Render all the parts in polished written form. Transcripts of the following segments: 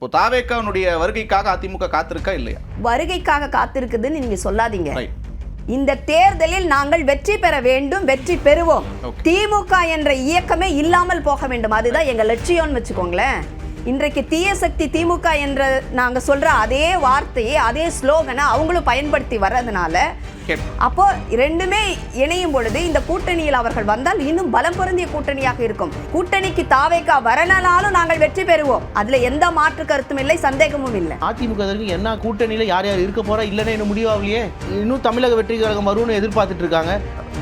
இப்போ தாவேக்காவுடைய வருகைக்காக அதிமுக காத்திருக்கா இல்லையா? வருகைக்காக காத்திருக்குதுன்னு நீங்க சொல்லாதீங்க. இந்த தேர்தலில் நாங்கள் வெற்றி பெற வேண்டும், வெற்றி பெறுவோம். திமுக என்ற இயக்கமே இல்லாமல் போக வேண்டும், அதுதான் எங்க லட்சியம்னு வச்சுக்கோங்களேன். இன்றைக்கு தீய சக்தி திமுக என்ற நாங்க சொல்ற அதே வார்த்தையை, அதே ஸ்லோகனை அவங்களும் பயன்படுத்தி வர்றதுனால அப்போ ரெண்டுமே இணையும் பொழுது இந்த கூட்டணியில் அவர்கள் வந்தால் இன்னும் பலம் பொருந்திய கூட்டணியாக இருக்கும். கூட்டணிக்கு தாவேக்கா வரனாலும் நாங்கள் வெற்றி பெறுவோம், அதுல எந்த மாற்று கருத்தும் இல்லை, சந்தேகமும் இல்லை. அதிமுக என்ன கூட்டணியில யார் யார் இருக்க போறா இல்லைன்னு இன்னும் முடிவாகலையே. இன்னும் தமிழக வெற்றி கழகம் வரும்னு எதிர்பார்த்துட்டு இருக்காங்க.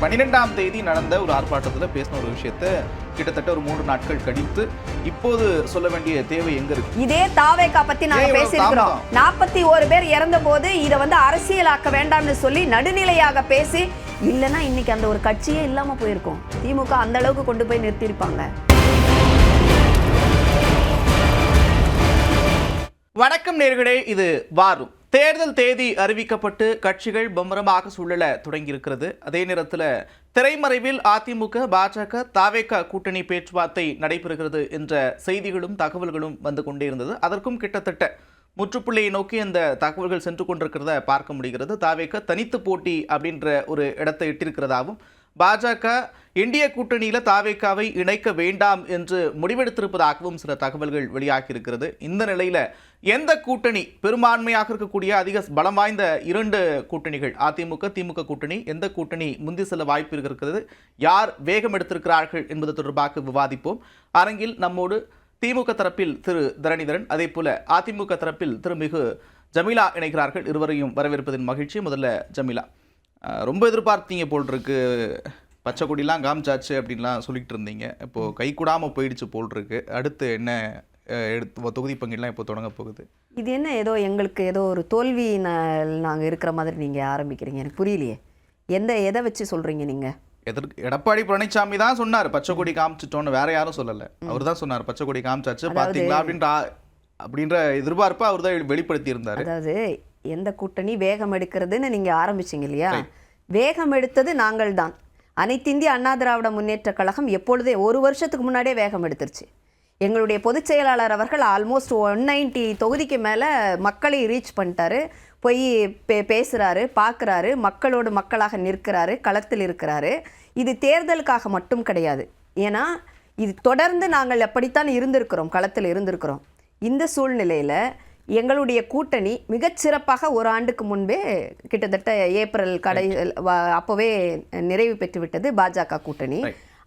12ஆம் தேதி நடந்த ஒரு ஆர்ப்பாட்டத்தில் பேசின ஒரு விஷயத்தை கிட்டத்தட்ட ஒரு 3 நாட்கள் கழித்து இப்போது சொல்ல வேண்டிய தேவை எங்க இருக்கு? இதே தாவேக்கா பத்தி நாங்க பேசியிருக்கிறோம். 41 பேர் இறந்த போது இதை அரசியலாக்க வேண்டாம்னு சொல்லி நடுநிலையாக பேசி, இல்லைன்னா இன்னைக்கு அந்த ஒரு கட்சியே இல்லாம போயிருக்கும். திமுக அந்த அளவுக்கு கொண்டு போய் நிறுத்திருப்பாங்க. வணக்கம் நேயர்களே, இது வாரும். தேர்தல் தேதி அறிவிக்கப்பட்டு கட்சிகள் பம்பரமாக சூழல தொடங்கியிருக்கிறது. அதே நேரத்தில் திரைமறைவில் அதிமுக, பாஜக, தாவேகா கூட்டணி பேச்சுவார்த்தை நடைபெறுகிறது என்ற செய்திகளும் தகவல்களும் வந்து கொண்டே இருந்தது. அதற்கும் கிட்டத்தட்ட முற்றுப்புள்ளியை நோக்கி அந்த தகவல்கள் சென்று கொண்டிருக்கிறத பார்க்க முடிகிறது. தாவேகா தனித்து போட்டி அப்படின்ற ஒரு இடத்தை எட்டிருக்கிறதாகவும், பாஜக இந்திய கூட்டணியில் தாவேக்காவை இணைக்க வேண்டாம் என்று முடிவெடுத்திருப்பதாகவும் சில தகவல்கள் வெளியாகி இருக்கிறது. இந்த நிலையில் எந்த கூட்டணி பெரும்பான்மையாக இருக்கக்கூடிய அதிக பலம் வாய்ந்த 2 கூட்டணிகள், அதிமுக திமுக கூட்டணி, எந்த கூட்டணி முந்தி செல்ல வாய்ப்பு இருக்கிறது, யார் வேகம் எடுத்திருக்கிறார்கள் என்பது தொடர்பாக விவாதிப்போம். அரங்கில் நம்மோடு திமுக தரப்பில் திரு தரணிதரன், அதே போல அதிமுக தரப்பில் திருமிகு ஜமீலா இணைகிறார்கள். இருவரையும் வரவேற்பதின் மகிழ்ச்சி. முதல்ல ஜமீலா, ரொம்ப எதிர்பார்த்தீங்க போல் இருக்கு, பச்சை கொடிலாம் காமிச்சாச்சு அப்படின்லாம் சொல்லிட்டு இருந்தீங்க. இப்போது கை கூடாமல் போயிடுச்சு போல் இருக்கு. அடுத்து என்ன தொகுதி பங்கீடுலாம் இப்போ தொடங்க போகுது? இது என்ன ஏதோ எங்களுக்கு ஏதோ ஒரு தோல்வி நாங்கள் இருக்கிற மாதிரி நீங்கள் ஆரம்பிக்கிறீங்க, எனக்கு புரியலையே. எதை வச்சு சொல்கிறீங்க நீங்கள்? எடப்பாடி பழனிசாமி தான் சொன்னார் பச்சை கொடி காமிச்சிட்டோன்னு, வேற யாரும் சொல்லலை. அவர் தான் சொன்னார் பச்சை கொடி காமிச்சாச்சு பார்த்தீங்களா அப்படின்ற எதிர்பார்ப்பை அவர் தான் வெளிப்படுத்தி இருந்தார். அதாவது எந்த கூட்டணி வேகம் எடுக்கிறதுன்னு நீங்கள் ஆரம்பிச்சிங்க இல்லையா? வேகம் எடுத்தது நாங்கள் தான். அனைத்து இந்திய அண்ணா திராவிட முன்னேற்ற கழகம் எப்பொழுதே 1 வருஷத்துக்கு முன்னாடியே வேகம் எடுத்துருச்சு. எங்களுடைய பொதுச் செயலாளர் அவர்கள் ஆல்மோஸ்ட் 190 தொகுதிக்கு மேலே மக்களை ரீச் பண்ணிட்டாரு. போய் பேசுகிறாரு, பார்க்குறாரு, மக்களோடு மக்களாக நிற்கிறாரு, களத்தில் இருக்கிறாரு. இது தேர்தலுக்காக மட்டும் கிடையாது. ஏன்னா இது தொடர்ந்து நாங்கள் எப்படித்தான் இருந்திருக்கிறோம், களத்தில் இருந்திருக்கிறோம். இந்த சூழ்நிலையில் எங்களுடைய கூட்டணி மிகச்சிறப்பாக 1 ஆண்டுக்கு முன்பே கிட்டத்தட்ட ஏப்ரல் அப்போவே நிறைவு பெற்றுவிட்டது பாஜக கூட்டணி.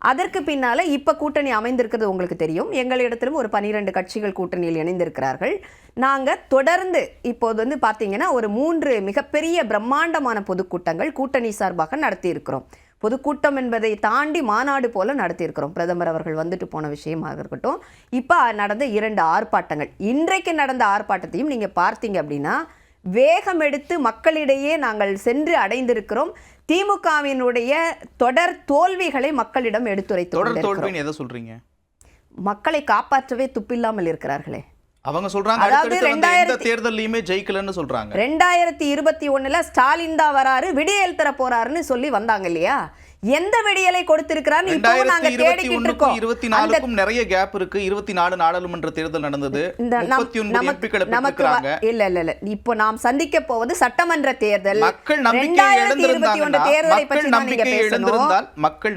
அதற்கு பின்னால் இப்போ கூட்டணி அமைந்திருக்கிறது உங்களுக்கு தெரியும். எங்களிடத்திலும் ஒரு 12 கட்சிகள் கூட்டணியில் இணைந்திருக்கிறார்கள். நாங்கள் தொடர்ந்து இப்போது பார்த்தீங்கன்னா ஒரு 3 மிகப்பெரிய பிரம்மாண்டமான பொதுக்கூட்டங்கள் கூட்டணி சார்பாக நடத்தியிருக்கிறோம். பொதுக்கூட்டம் என்பதை தாண்டி மாநாடு போல நடத்தியிருக்கிறோம். பிரதமர் அவர்கள் வந்துட்டு போன விஷயமாக இருக்கட்டும், இப்போ நடந்த 2 ஆர்ப்பாட்டங்கள், இன்றைக்கு நடந்த ஆர்ப்பாட்டத்தையும் நீங்கள் பார்த்தீங்க அப்படின்னா வேகம் எடுத்து மக்களிடையே நாங்கள் சென்று அடைந்திருக்கிறோம். திமுகவினுடைய தொடர் தோல்விகளை மக்களிடம் எடுத்துரைத்து மக்களை காப்பாற்றவே துப்பில்லாமல் இருக்கிறார்களே. அவங்க சொல்றாங்க எந்த தேர்தல்லையுமே ஜெயிக்கலன்னு சொல்றாங்க. 2021 ஸ்டாலின் தான் வராரு, விடியல் தர போறாருன்னு சொல்லி வந்தாங்க இல்லையா? எந்த விடியலை கொடுத்திருக்கிறான்னு இப்போ நாங்க தேடிக்கிட்டு இருக்கோம். 24க்கும் நிறைய கேப் இருக்கு. 24 நாடாளுமன்ற தேர்தல் நடந்தது. 39 எம்பிக்களை பெற்றிருக்காங்க. இல்ல இப்போ நாம் சந்திக்க போவது சட்டமன்ற தேர்தல். மக்கள் நம்பிக்கையை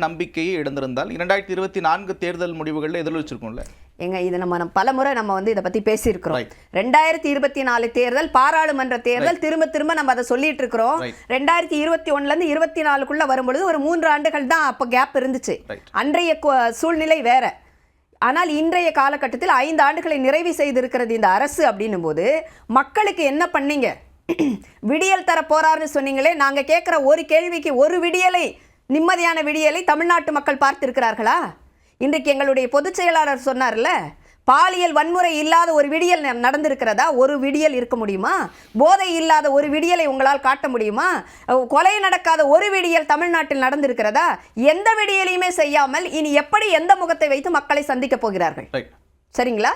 நம்பிக்கையை இழந்திருந்தால் 2024 தேர்தல் முடிவுகள்ல எதிர்வச்சிருக்கோம்ல. எங்க இது நம்ம பல முறை இதை பத்தி பேசியிருக்கிறோம். 2024 தேர்தல் பாராளுமன்ற தேர்தல், திரும்ப நம்ம அதை சொல்லிட்டு இருக்கிறோம். 2021 24க்குள்ள வரும்பொழுது ஒரு 3 ஆண்டுகள் தான் அப்ப கேப் இருந்துச்சு. அன்றைய சூழ்நிலை வேற. ஆனால் இன்றைய காலகட்டத்தில் 5 ஆண்டுகளை நிறைவு செய்திருக்கிறது இந்த அரசு. அப்படின்னும் போது மக்களுக்கு என்ன பண்ணீங்க? விடியல் தர போறாருன்னு சொன்னீங்களே. நாங்க கேட்கிற ஒரு கேள்விக்கு ஒரு விடியலை, நிம்மதியான விடியலை தமிழ்நாட்டு மக்கள் பார்த்திருக்கிறார்களா? இன்றைக்கு எங்களுடைய பொதுச் செயலாளர் சொன்னார்ல, பாலியல் வன்முறை இல்லாத ஒரு விடியல் நடந்திருக்கிறதா? ஒரு விடியல் இருக்க முடியுமா? போதை இல்லாத ஒரு விடியலை உங்களால் காட்ட முடியுமா? கொலை நடக்காத ஒரு விடியல் தமிழ்நாட்டில் நடந்திருக்கிறதா? எந்த விடியலையுமே செய்யாமல் இனி எப்படி எந்த முகத்தை வைத்து மக்களை சந்திக்க போகிறார்கள்? சரிங்களா?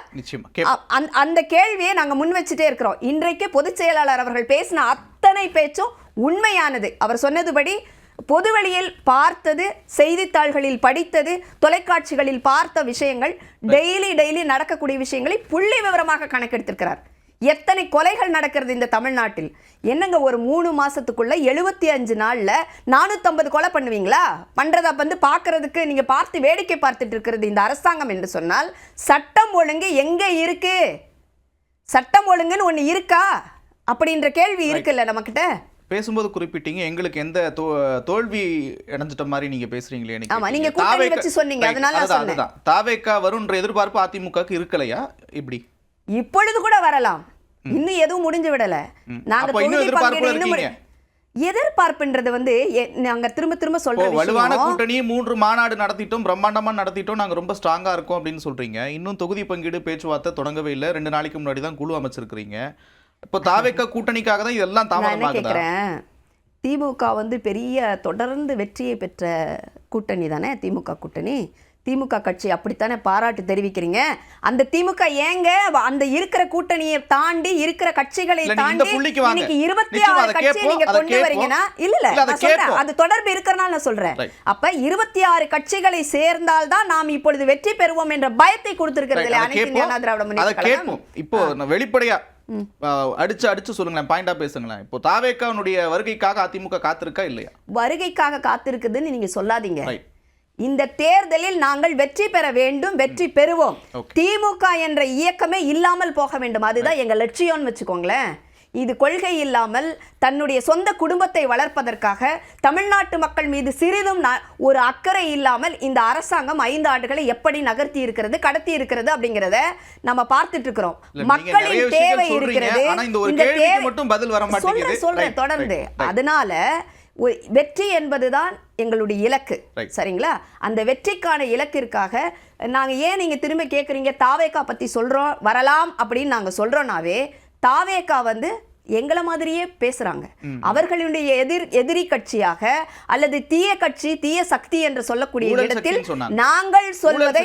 அந்த கேள்வியை நாங்கள் முன் வச்சுட்டே இருக்கிறோம். இன்றைக்கு பொதுச் செயலாளர் அவர்கள் பேசின அத்தனை பேச்சும் உண்மையானது. அவர் சொன்னதுபடி பொதுவெளியில் பார்த்தது, செய்தித்தாள்களில் படித்தது, தொலைக்காட்சிகளில் பார்த்த விஷயங்கள், டெய்லி நடக்கக்கூடிய விஷயங்களை புள்ளி விவரமாக கணக்கெடுத்திருக்கிறார். எத்தனை கொலைகள் நடக்கிறது இந்த தமிழ்நாட்டில்? என்னங்க ஒரு 3 மாசத்துக்குள்ள 75 நாள்ல 450 கொலை பண்ணுவீங்களா? பண்றத வந்து பார்க்கறதுக்கு நீங்க பார்த்து வேடிக்கை பார்த்துட்டு இருக்கிறது இந்த அரசாங்கம் என்று சொன்னால், சட்டம் ஒழுங்கு எங்க இருக்கு? சட்டம் ஒழுங்குன்னு ஒண்ணு இருக்கா அப்படின்ற கேள்வி இருக்குல்ல நம்மகிட்ட. பேசும்போது குறிப்பிட்டீங்க எங்களுக்கு எந்த தோல்வி அடைஞ்சிட்ட மாதிரி நீங்க பேசுறீங்களே. ஆமா, நீங்க கூட்டணி வச்சு சொன்னீங்க, அதனால நான் சொன்னேன். தாவேக்கா வரும்ன்ற எதிர்பார்ப்பு அதிமுகக்கு இருக்கலையா? இப்படி இப்பொழுது கூட வரலாம், இன்னும் எதுவும் முடிஞ்சு விடல. நாங்க எதிர்பார்ப்புன்றது வந்து நாங்க திரும்ப சொல்றோம். வலுவான கூட்டணி 3 மாநாடு நடத்திட்டோம், பிரம்மாண்டமா நடத்திட்டோம், நாங்க ரொம்ப ஸ்ட்ராங்கா இருக்கோம் அப்படின்னு சொல்றீங்க. இன்னும் தொகுதி பங்கீடு பேச்சுவார்த்தை தொடங்கவே இல்லை. 2 நாளைக்கு முன்னாடி தான் குழு அமைச்சிருக்கிறீங்க. இப்போ தாவேக்கா கூட்டணிக்காக தான் இதெல்லாம் தாமதமாகுதா? திமுக வந்து பெரிய தொடர்ந்து வெற்றியை பெற்ற கூட்டணி தானே திமுக கூட்டணி. திமுக கட்சி அப்படித்தானே பாராட்டு தெரிவிக்கிறீங்க. அந்த திமுக ஏங்க அந்த இருக்கிற கூட்டணியை தாண்டி இருக்கிற கட்சிகளை தாண்டி இன்னைக்கு 26 கட்சியை நீங்க கொண்டு வரீங்கன்னா, இல்ல அது தொடர்பு இருக்கிறனால நான் சொல்றேன். அப்ப 26 கட்சிகளை சேர்ந்தால்தான் நாம் இப்பொழுது வெற்றி பெறுவோம் என்ற பயத்தை கொடுத்திருக்கிறது அனைத்து இந்திய அண்ணா திராவிட முன்னேற்ற கழகம். இப்போ வெளிப்படையா அடிச்சு சொல்லுங்களேன், பாயிண்டா பேசுங்களேன். இப்போ தாவேக்காவுடைய வருகைக்காக அதிமுக காத்திருக்கா இல்லையா? வருகைக்காக காத்திருக்குதுன்னு நீங்க சொல்லாதீங்க. இந்த தேர்தலில் நாங்கள் வெற்றி பெற வேண்டும், வெற்றி பெறுவோம். திமுக என்ற இயக்கமே இல்லாமல் போக வேண்டும், அதுதான் எங்க லட்சியம்னு வச்சுக்கோங்களேன். இது கொள்கை இல்லாமல் தன்னுடைய சொந்த குடும்பத்தை வளர்ப்பதற்காக தமிழ்நாட்டு மக்கள் மீது சிறிதும் ஒரு அக்கறை இல்லாமல் இந்த அரசாங்கம் 5 ஆண்டுகளை எப்படி நகர்த்தி இருக்கிறது, கடத்தி இருக்கிறது அப்படிங்கறத நம்ம பார்த்துட்டு இருக்கிறோம். மக்களின் தேவை இருக்கிறது. சொல்றேன் தொடர்ந்து. அதனால வெற்றி என்பதுதான் எங்களுடைய இலக்கு, சரிங்களா? அந்த வெற்றிக்கான இலக்கிற்காக நாங்க ஏன் நீங்க திரும்ப கேட்குறீங்க தாவேக்கா பத்தி சொல்றோம் வரலாம் அப்படின்னு நாங்க சொல்றோம்னாவே, தாவேக்கா வந்து எங்களை மாதிரியே பேசுறாங்க. அவர்களுடைய எதிரி கட்சியாக அல்லது தீய கட்சி, தீய சக்தி என்று சொல்லக்கூடிய இடத்தில் நாங்கள் சொல்வதை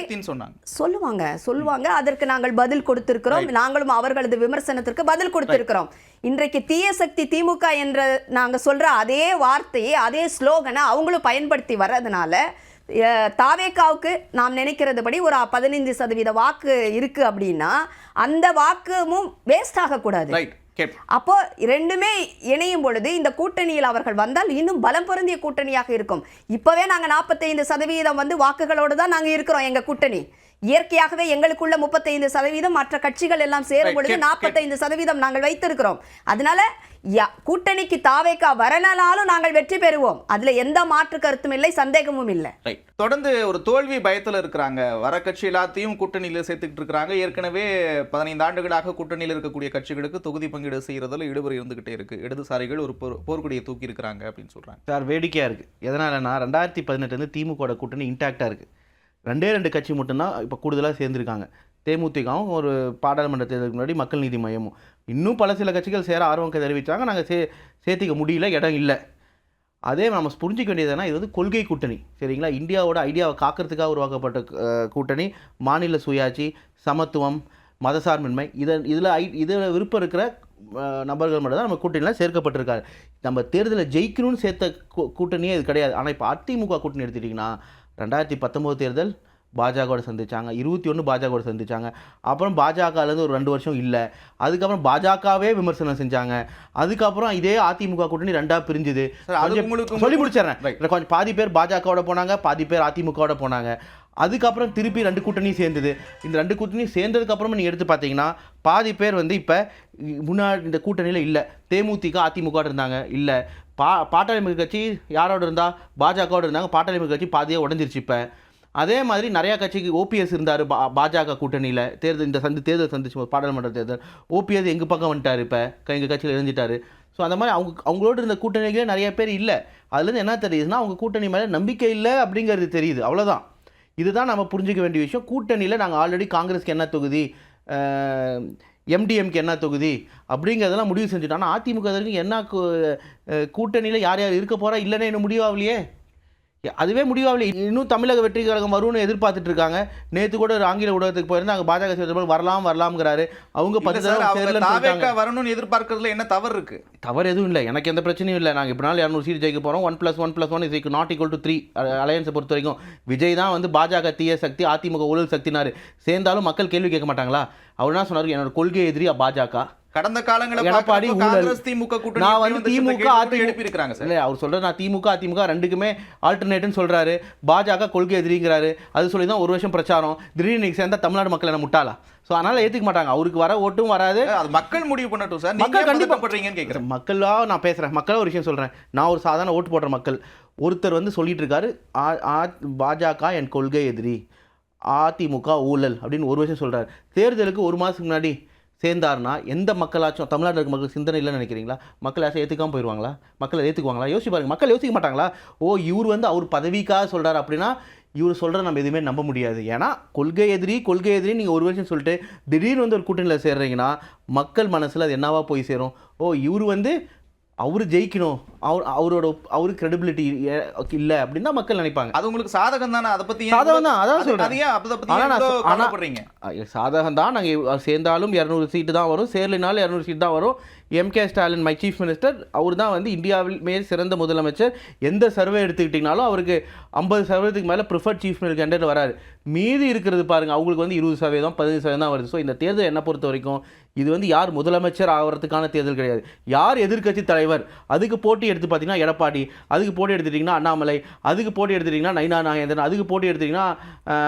சொல்லுவாங்க. அதற்கு நாங்கள் பதில் கொடுத்திருக்கிறோம். நாங்களும் அவர்களது விமர்சனத்திற்கு பதில் கொடுத்திருக்கிறோம். இன்றைக்கு தீய சக்தி திமுக என்ற நாங்க சொல்ற அதே வார்த்தையை, அதே ஸ்லோகனை அவங்களும் பயன்படுத்தி வர்றதுனால தாவேக்காவுக்கு நாம் நினைக்கிறதுபடி ஒரு 15% வாக்கு இருக்கு அப்படின்னா அந்த வாக்குமும் வேஸ்ட் ஆகக்கூடாது. அப்போ ரெண்டுமே இணையும் பொழுது இந்த கூட்டணியில் அவர்கள் வந்தால் இன்னும் பலம் பொருந்திய கூட்டணியாக இருக்கும். இப்பவே நாங்க 45% வந்து வாக்குகளோடு தான் நாங்க இருக்கிறோம். எங்க கூட்டணி இயற்கையாகவே எங்களுக்குள்ள 35%, மற்ற கட்சிகள் எல்லாம் சேரும் பொழுது 45% நாங்கள் வைத்திருக்கிறோம். அதனால கூட்டணிக்கு தாவேக்கா வரனாலும் நாங்கள் வெற்றி பெறுவோம். அதுல எந்த மாற்று கருத்தும் இல்லை, சந்தேகமும் இல்லை. தொடர்ந்து ஒரு தோல்வி பயத்துல இருக்கிறாங்க. வர கட்சி எல்லாத்தையும் கூட்டணியில சேர்த்துக்கிட்டு இருக்கிறாங்க. ஏற்கனவே 15 ஆண்டுகளாக கூட்டணியில் இருக்கக்கூடிய கட்சிகளுக்கு தொகுதி பங்கீடு செய்யறதுல ஈடுபடி இருந்துகிட்டே இருக்கு. இடதுசாரிகள் ஒரு போர்க்கொடியை தூக்கி இருக்கிறாங்க அப்படின்னு சொல்றாங்க. சார் வேடிக்கையா இருக்கு. எதனாலனா 2018 திமுக கூட்டணி இன்டாக்டா இருக்கு. 2 கட்சி மட்டும்தான் இப்போ கூடுதலாக சேர்ந்துருக்காங்க. தேமுதிகவும் ஒரு பாராளுமன்ற தேர்தலுக்கு முன்னாடி மக்கள் நீதி மையமும். இன்னும் சில கட்சிகள் சேர ஆர்வம் தெரிவித்தாங்க. நாங்கள் சேர்த்திக்க முடியல, இடம் இல்லை. அதே நம்ம புரிஞ்சிக்க வேண்டியதுனா இது வந்து கொள்கை கூட்டணி, சரிங்களா? இந்தியாவோட ஐடியாவை காக்கிறதுக்காக உருவாக்கப்பட்ட கூட்டணி. மாநில சுயாட்சி, சமத்துவம், மதசார்பின்மை, இதில் விருப்பம் இருக்கிற நபர்கள் மட்டும் தான் நம்ம கூட்டணியில் சேர்க்கப்பட்டிருக்காரு. நம்ம தேர்தலில் ஜெயிக்கணும்னு சேர்த்த கூட்டணியே இது கிடையாது. ஆனால் இப்போ அதிமுக கூட்டணி எடுத்துட்டிங்கன்னா 2019 தேர்தல் பாஜகவோட சந்திச்சாங்க, 21 பாஜகவோட சந்திச்சாங்க. அப்புறம் பாஜகலேருந்து ஒரு 2 வருஷம் இல்லை. அதுக்கப்புறம் பாஜகவே விமர்சனம் செஞ்சாங்க. அதுக்கப்புறம் இதே அதிமுக கூட்டணி 2ஆக பிரிஞ்சுது. சொல்லி முடிச்சிடறேன். கொஞ்சம் பாதி பேர் பாஜகவோட போனாங்க, பாதி பேர் அதிமுகவோட போனாங்க. அதுக்கப்புறம் திருப்பி 2 கூட்டணி சேர்ந்தது. இந்த 2 கூட்டணி சேர்ந்ததுக்கப்புறமா நீங்கள் எடுத்து பார்த்தீங்கன்னா பாதி பேர் வந்து இப்போ முன்னாடி இந்த கூட்டணியில் இல்லை. தேமுதிக அதிமுக இருந்தாங்க, இல்லை. பாட்டாளி மக்கள் கட்சி யாரோட இருந்தால் பாஜகவோட இருந்தாங்க. பாட்டாளி மக்கள் கட்சி பாதியாக உடஞ்சிருச்சு. இப்போ அதே மாதிரி நிறையா கட்சிக்கு ஓபிஎஸ் இருந்தார் பாஜக கூட்டணியில். இந்த தேர்தல் சந்திச்சு பாராளுமன்ற தேர்தல் ஓபிஎஸ் எங்கள் பக்கம் வந்துட்டார். இப்போ எங்கள் கட்சியில் இணைஞ்சிட்டாரு. ஸோ அந்த மாதிரி அவங்களோட இருந்த கூட்டணிகளே நிறைய பேர் இல்லை. அதுலேருந்து என்ன தெரியுதுன்னா அவங்க கூட்டணி மேலே நம்பிக்கை இல்லை அப்படிங்கிறது தெரியுது. அவ்வளோதான். இதுதான் நம்ம புரிஞ்சிக்க வேண்டிய விஷயம். கூட்டணியில் நாங்கள் ஆல்ரெடி காங்கிரஸ்க்கு என்ன தொகுதி, எம்டிஎம்க்கு என்ன தொகுதி அப்படிங்கிறதெல்லாம் முடிவு செஞ்சுட்டோம். ஆனால் அதிமுக என்ன கூட்டணியில் யார் யார் இருக்க போகிறா இல்லைன்னு இன்னும் முடிவாகலையே. அதுவே முடிவாகல. இன்னும் தமிழக வெற்றி கழகம் வரும்னு எதிர்பார்த்துட்டு இருக்காங்க. நேற்று கூட ஒரு ஆங்கில ஊடகத்துக்கு போயிருந்தா அங்கே பாஜக சேர்ந்தவர்கள் வரலாம்ங்கிறாரு. அவங்க 10 தாவேக்கா வரணும்னு எதிர்பார்க்கறதுல என்ன தவறு இருக்கு? தவறு எதுவும் இல்லை, எனக்கு எந்த பிரச்சனையும் இல்லை. நாங்கள் இப்படினாலும் 200 சீட் ஜெயிக்க போகிறோம். 1+1+1 is not equal to 3 அலையன்ஸை பொறுத்த வரைக்கும். விஜய் தான் வந்து பாஜக தீய சக்தி, அதிமுக ஊழல் சக்தினாரு. சேர்ந்தாலும் மக்கள் கேள்வி கேட்க மாட்டாங்களா? அவர் என்ன சொன்னார், என்னோட கொள்கை எதிரி பாஜக. கடந்த காலங்களில் எடப்பாடி காங்கிரஸ் திமுக கூட்டணி நான் வந்து திமுக எழுப்பி இருக்காங்க சார். இல்லை, அவர் சொல்றாரு நான் திமுக அதிமுக ரெண்டுக்குமே ஆல்டர்னேட்னு சொல்றாரு. பாஜக கொள்கை எதிரிங்கிறாரு. அது சொல்லி தான் ஒரு வருஷம் பிரச்சாரம். திடீர்னு இன்னைக்கு சேர்ந்தா தமிழ்நாடு மக்கள் என்ன முட்டாளா? ஸோ அதனால ஏற்றுக்க மாட்டாங்க. அவருக்கு வர ஓட்டும் வராது. அது மக்கள் முடிவு பண்ணட்டும் சார். மக்கள் கண்டிப்பாக பண்றீங்கன்னு கேட்குறேன். மக்களாக நான் பேசுகிறேன். மக்களாக ஒரு விஷயம் சொல்கிறேன். நான் ஒரு சாதாரண ஓட்டு போடுற மக்கள். ஒருத்தர் வந்து சொல்லிட்டு இருக்காரு பாஜக என் கொள்கை எதிரி, அதிமுக ஊழல் அப்படின்னு ஒரு விஷயம் சொல்கிறார். தேர்தலுக்கு ஒரு மாதத்துக்கு முன்னாடி சேர்ந்தார்னா எந்த மக்களாச்சும் தமிழ்நாட்டில் இருக்க மக்கள் சிந்தனை இல்லைன்னு நினைக்கிறீங்களா? மக்கள் யாச்சும் ஏற்றுக்காமல் போயிடுவாங்களா? மக்களை ஏற்றுக்குவாங்களா? யோசிச்சு பாருங்க. மக்கள் யோசிக்க மாட்டாங்களா? இவர் வந்து அவர் பதவிக்காக சொல்கிறார் அப்படின்னா இவர் சொல்கிற நம்ம எதுவுமே நம்ப முடியாது. ஏன்னா கொள்கை எதிரி நீங்கள் ஒரு வருஷம் சொல்லிட்டு திடீர்னு வந்து ஒரு கூட்டணியில் சேர்றீங்கன்னா மக்கள் மனசில் அது என்னவா போய் சேரும்? இவர் வந்து அவர் ஜெயிக்கணும், அவருக்கு கிரெடிபிலிட்டி இல்லை அப்படின்னு தான் மக்கள் நினைப்பாங்க. அது உங்களுக்கு சாதகம் தானே? அதை பற்றி சாதகம் தான், அதான் சொல்கிறேன். சாதகம் தான். நாங்கள் சேர்ந்தாலும் 200 சீட்டு தான் வரும், சேரலினாலும் 200 சீட் தான் வரும். MK Stalin my chief minister, அவர் தான் வந்து இந்தியாவில் சிறந்த முதலமைச்சர். எந்த சர்வே எடுத்துக்கிட்டிங்கனாலும் அவருக்கு 50% மேலே ப்ரிஃபர்ட் சீஃப் மினிஸ்டர் கேண்டிடேட் வராரு. மீதி இருக்கிறது பாருங்கள், அவங்களுக்கு வந்து 20%, 15% தான் வருது. ஸோ இந்த தேர்தல் என்ன பொறுத்த வரைக்கும் இது வந்து யார் முதலமைச்சர் ஆகிறதுக்கான தேர்தல் கிடையாது. யார் எதிர்க்கட்சி தலைவர், அதுக்கு போட்டி எடுத்து பார்த்தீங்கன்னா எடப்பாடி, அதுக்கு போட்டி எடுத்துட்டிங்கன்னா அண்ணாமலை, அதுக்கு போட்டி எடுத்துட்டிங்கன்னா நயினா நாகேந்திரன், அதுக்கு போட்டி எடுத்துட்டிங்கன்னா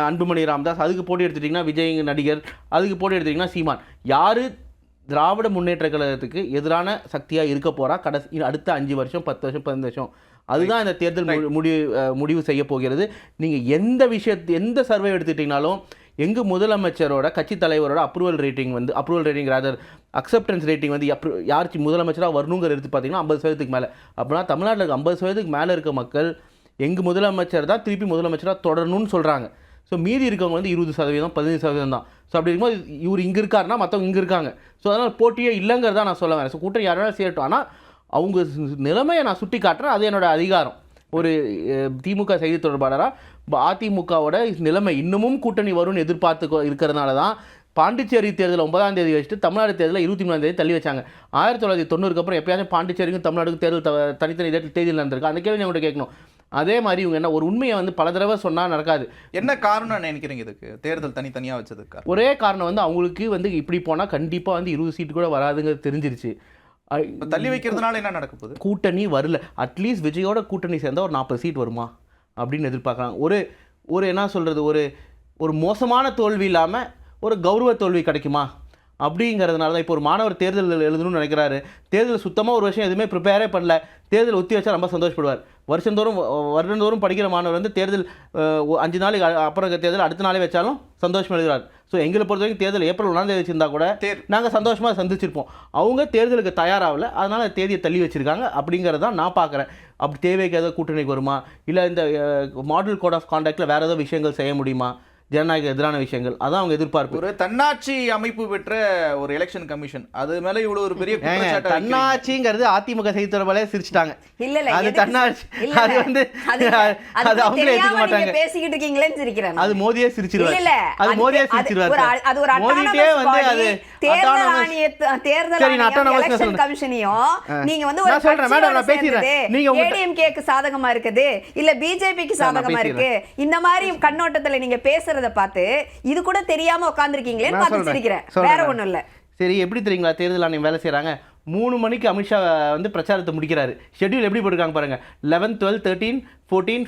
அன்புமணி ராமதாஸ், அதுக்கு போட்டி எடுத்துட்டிங்கன்னா விஜய் நடிகர், அதுக்கு போட்டி எடுத்துட்டிங்கன்னா சீமான். யார் திராவிட முன்னேற்ற கழகத்துக்கு எதிரான சக்தியாக இருக்க போகிறா அடுத்த 5 வருஷம் 10 வருஷம் 15 வருஷம்? அதுதான் இந்த தேர்தல் முடிவு செய்ய போகிறது. நீங்கள் எந்த சர்வே எடுத்துக்கிட்டிங்கனாலும் எங்கள் முதலமைச்சரோட கட்சி தலைவரோட approval rating rather acceptance rating வந்து யாருக்கு முதலமைச்சராக வரணுங்கிற எடுத்து பார்த்தீங்கன்னா 50% மேலே. அப்படின்னா தமிழ்நாட்டில் இருக்க 50% மேலே இருக்க மக்கள் எங்கள் முதலமைச்சர் தான் திருப்பி முதலமைச்சராக தொடரணும்னு சொல்கிறாங்க. ஸோ மீதி இருக்கவங்க வந்து 20%, 15% தான். ஸோ அப்படி இருக்கும்போது இவர் இங்கே இருக்காருன்னா மற்றவங்க இங்கே இருக்காங்க. ஸோ அதனால் போட்டியே இல்லைங்கிறதா நான் சொல்ல வரேன். ஸோ கூட்டம் யாராவது சேரட்டும், ஆனால் அவங்க நிலைமையை நான் சுட்டி காட்டுறேன். அது என்னோட அதிகாரம். ஒரு திமுக செய்தி தொடர்பாளராக அதிமுகவோட நிலைமை இன்னமும் கூட்டணி வரும்னு எதிர்பார்த்து இருக்கிறதுனால தான் பாண்டிச்சேரி தேர்தல் 9ஆம் தேதி வச்சுட்டு தமிழ்நாடு தேர்தலில் 23ஆம் தேதி தள்ளி வச்சாங்க. 1990க்கு அப்புறம் எப்பயாச்சும் பாண்டிச்சேரிக்கும் தமிழ்நாடுக்கும் தேர்தல் தனித்தனி தேதியில் நடந்திருக்கு. அந்த கேள்வி உங்கள்கிட்ட கேட்கணும். அதே மாதிரி இவங்க என்ன ஒரு உண்மையை வந்து பல தடவை சொன்னால் நடக்காது. என்ன காரணம் நினைக்கிறீங்க இதுக்கு தேர்தல் தனித்தனியாக வச்சதுக்கு? ஒரே காரணம் வந்து அவங்களுக்கு வந்து இப்படி போனால் கண்டிப்பாக வந்து 20 சீட்டு கூட வராதுங்கிறது தெரிஞ்சிருச்சு. தள்ளி வைக்கிறதுனால என்ன நடக்க போகுது? கூட்டணி வரல. அட்லீஸ்ட் விஜயோட கூட்டணி சேர்ந்தால் ஒரு 40 சீட் வருமா அப்படின்னு எதிர்பார்க்குறாங்க. ஒரு என்ன சொல்கிறது, ஒரு மோசமான தோல்வி இல்லாமல் ஒரு கௌரவ தோல்வி கிடைக்குமா அப்படிங்கிறதுனால தான் இப்போ ஒரு மாணவர் தேர்தல் எழுதணும்னு நினைக்கிறாரு. தேர்தல் சுத்தமாக ஒரு வருஷம் எதுவுமே ப்ரிப்பேரே பண்ணல, தேர்தல் ஒத்தி வச்சா ரொம்ப சந்தோஷப்படுவார். வருடந்தோறும் படிக்கிற மாணவர் வந்து தேர்தல் 5 நாளைக்கு அப்புறம் தேர்தல் அடுத்த நாளே வச்சாலும் சந்தோஷமாக எழுதுறாரு. ஸோ எங்களை பொறுத்த வரைக்கும் தேர்தல் ஏப்ரல் 1ஆம் தேதி வச்சிருந்தா கூட நாங்கள் சந்தோஷமாக சந்திச்சிருப்போம். அவங்க தேர்தலுக்கு தயாராகல, அதனால் தேதியை தள்ளி வச்சுருக்காங்க அப்படிங்கிறத தான் நான் பார்க்குறேன். அப்படி தேவைக்கு ஏதாவது கூட்டணிக்கு வருமா, இல்லை இந்த மாடல் கோட் ஆஃப் கான்டாக்டில் வேறு ஏதாவது விஷயங்கள் செய்ய முடியுமா, ஜனநாயக எதிரான விஷயங்கள், அதான் அவங்க எதிர்பார்ப்பு. ஒரு தன்னாட்சி அமைப்பு பெற்ற ஒரு எலெக்ஷன் கமிஷன், அது மேல இவ்வளவு ஒரு பெரிய தன்னாட்சிங்கிறது அதிமுக செய்தி தொடர்பாளே சிரிச்சிட்டாங்க. இல்ல அது தன்னாட்சி, அது வந்து அது அவங்களே ஏத்துக்க மாட்டாங்க. பேசிக்கிட்டு இருக்கீங்களேன்னு சிரிக்கிறாங்க. அது மோதியே சிரிச்சிருவாரு. இல்ல அது மோதியே சிரிச்சிருவாரு. அது ஒரு மோதிட்டே வந்து அது தேர்தல் எலெக்ஷன் கமிஷனையும் நீங்க வந்து ஒரு சொல்றேன் மேடம், நான் பேசிறேன். நீங்க ஏடிஎம்கேக்கு சாதகமா இருக்குது இல்ல பிஜேபிக்கு சாதகமா இருக்கு, இந்த மாதிரி கண்ணோட்டத்துல நீங்க பேசுறத பார்த்து இது கூட தெரியாம உட்கார்ந்திருக்கீங்களேன்னு பார்த்து சிரிக்கிறேன், வேற ஒண்ணும் இல்ல. சரி, எப்படி தெரியுங்களா தேர்தல் ஆணையம் வேலை செய்கிறாங்க? 3 மணிக்கு அமித்ஷா வந்து பிரச்சாரத்தை முடிக்கிறாரு. ஷெட்யூல் எப்படி போட்டிருக்காங்க பாருங்கள். 11, 12, 13, 14,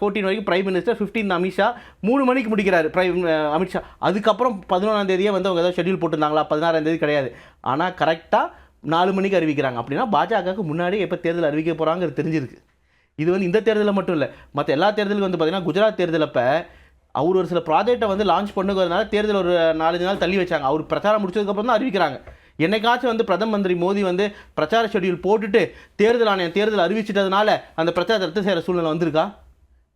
15 வரைக்கும் பிரைம் மினிஸ்டர், 15 அமித்ஷா, 3 மணிக்கு முடிக்கிறாரு அமித்ஷா. அதுக்கப்புறம் 11ஆம் தேதியே வந்து அவங்க ஏதாவது ஷெட்யூல் போட்டிருந்தாங்களா? 16ஆம் தேதி கிடையாது. ஆனால் கரெக்டாக 4 மணிக்கு அறிவிக்கிறாங்க. அப்படின்னா பாஜகவுக்கு முன்னாடி எப்போ தேர்தல் அறிவிக்க போகிறாங்கிறது தெரிஞ்சிருக்கு. இது வந்து இந்த தேர்தலில் மட்டும் இல்லை, மற்ற எல்லா தேர்தலுக்கும் வந்து பார்த்தீங்கன்னா குஜராத் தேர்தலப்போ அவர் ஒரு சில ப்ராஜெக்டை வந்து லான்ச் பண்ணுங்கிறதுனால தேர்தல் ஒரு 4-5 நாள் தள்ளி வச்சாங்க. அவர் பிரச்சாரம் முடிச்சதுக்கப்புறம் தான் அறிவிக்கிறாங்க. என்னைக்காச்சும் வந்து பிரதம மந்திரி மோடி வந்து பிரச்சார ஷெட்யூல் போட்டுட்டு தேர்தல் ஆணையம் தேர்தல் அறிவிச்சிட்டதுனால அந்த பிரச்சாரத்தை ரத்து செய்கிற சூழ்நிலை வந்திருக்கா?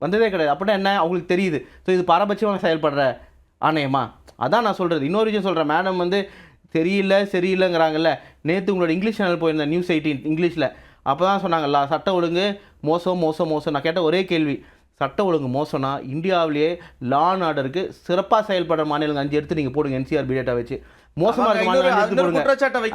வந்ததே கிடையாது. அப்படின்னா என்ன, அவங்களுக்கு தெரியுது. ஸோ இது பாரபட்சமாக செயல்படுற ஆணையமா? அதான் நான் சொல்கிறது. இன்னொரு விஷயம் சொல்கிறேன், மேடம் வந்து சரியில்லைங்கிறாங்கல்ல. நேற்று உங்களோட இங்கிலீஷ் சேனல் போயிருந்தேன், நியூஸ் 18 இங்கிலீஷில். அப்போ தான் சொன்னாங்கல்ல சட்டம் ஒழுங்கு மோசம். நான் கேட்ட ஒரே கேள்வி, சட்ட ஒழுங்கு மோசம்னா இந்தியாவிலேயே லா அண்ட் ஆர்டருக்கு சிறப்பாக செயல்படுற மாநிலங்கள் 5 எடுத்து நீங்கள் போடுங்க NCRB டேட்டா வச்சு. மோசமா இருக்க மாநிலங்கள் எடுத்து போடுங்க,